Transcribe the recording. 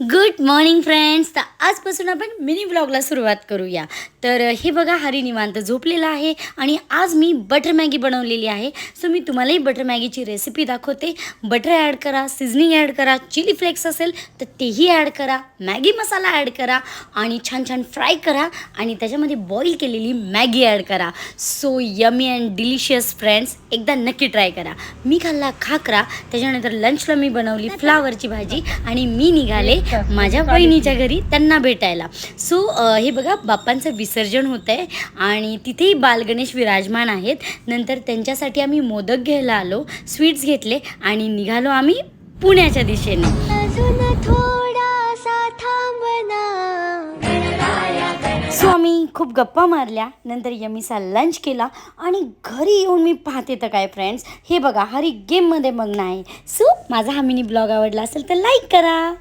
Good morning friends. तर आजपासून आपण मिनी ब्लॉगला सुरुवात करूया. तर हे बघा, हरी निवांत झोपलेला आहे आणि आज मी बटर मॅगी बनवलेली आहे. सो मी तुम्हालाही बटर मॅगीची रेसिपी दाखवते. बटर ॲड करा, सीझनिंग ॲड करा, चिली फ्लेक्स असेल तर तेही ॲड करा, मॅगी मसाला ॲड करा आणि छान छान फ्राय करा आणि त्याच्यामध्ये बॉईल केलेली मॅगी ॲड करा. So yummy and delicious friends, एकदा नक्की ट्राय करा. मी खाल्ला खाकरा, त्याच्यानंतर लंचला मी बनवली फ्लावरची भाजी आणि मी निघाले माझ्या बहिणीच्या घरी त्यांना भेटायला. सो हे बघा, बाप्पांचं विसर्जन होतं आहे आणि तिथेही बालगणेश विराजमान आहेत. नंतर त्यांच्यासाठी आम्ही मोदक घ्यायला आलो, स्वीट्स घेतले आणि निघालो आम्ही पुण्याच्या दिशेने. सो आम्ही खूप गप्पा मारल्या, नंतर यमीचा लंच केला आणि घरी येऊन मी पाहते तर काय फ्रेंड्स, हे बघा हरी गेममध्ये मग्न आहे. सो माझा हा मिनी ब्लॉग आवडला असेल तर लाईक करा.